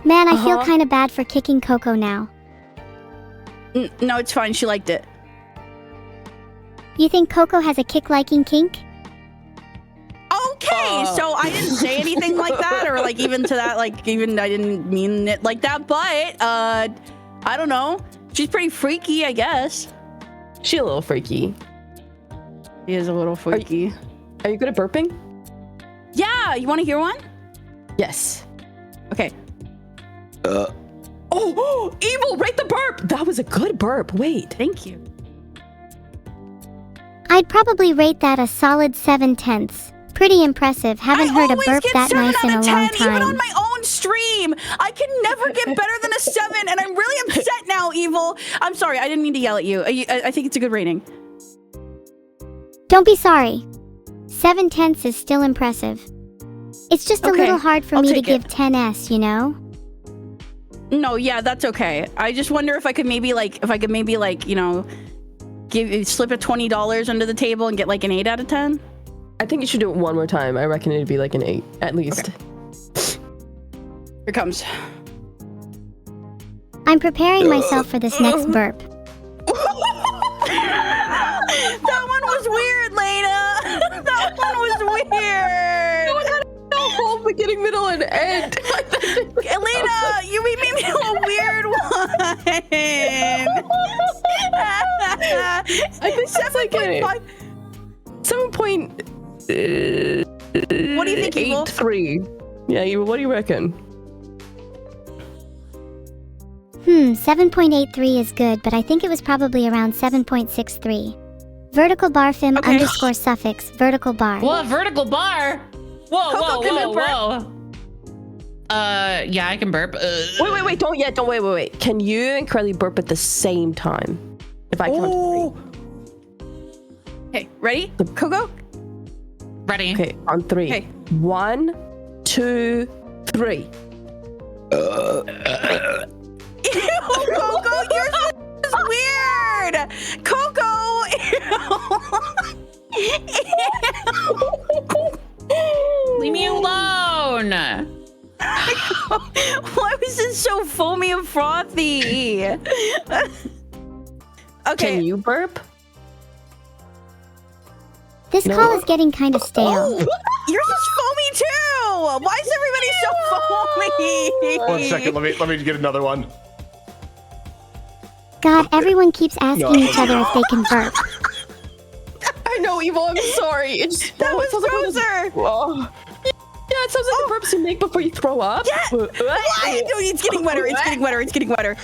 Man, I feel kind of bad for kicking Coco now. No, it's fine. She liked it. You think Coco has a kick-liking kink? Okay, so I didn't say anything like that, or like even to that, like even I didn't mean it like that. But I don't know. She's pretty freaky, I guess. She's a little freaky. She is a little freaky. Are you good at burping? Yeah, you want to hear one? Yes. Okay. Oh, Evil, rate the burp. That was a good burp. Wait. Thank you. I'd probably rate that a solid 7/10. Pretty impressive. Haven't heard a burp that nice in a long time. Even on my own stream, I can never get better than a 7, and I'm really upset now, Evil. I'm sorry, I didn't mean to yell at you. I think it's a good rating. Don't be sorry. 7/10 is still impressive. It's just a little hard for me to give 10s, you know? No, yeah, that's okay. I just wonder if I could maybe you know, slip a $20 under the table and get like an 8 out of 10. I think you should do it one more time. I reckon it'd be like an 8 at least. Okay. Here comes. I'm preparing myself for this next burp. That one was weird, Lena. That one was weird. No one had a whole beginning, middle, and end. Lena, you made me a weird one. I think that's like a 7. What do you think, Evil? 8.3. Yeah, Evil, what do you reckon? 7.83 is good, but I think it was probably around 7.63. Vertical bar fim underscore suffix vertical bar. What? Vertical bar? Whoa. Yeah, I can burp. Wait, don't yet. Don't wait. Can you and Curly burp at the same time? If I count to 3. Okay, ready? Coco? Ready. Okay, on 3. Okay. 1, 2, 3. Ew, Coco, yours is weird. Coco. Leave me alone. Why was it so foamy and frothy? Okay. Can you burp? This call is getting kind of stale. Oh, yours is foamy too. Why is everybody so foamy? 1 second, let me get another one. God, everyone keeps asking each other if they can burp. I know, Evil. I'm sorry. That was grosser. Yeah, it sounds like the burps you make before you throw up. Yeah. It's getting wetter. It's getting wetter.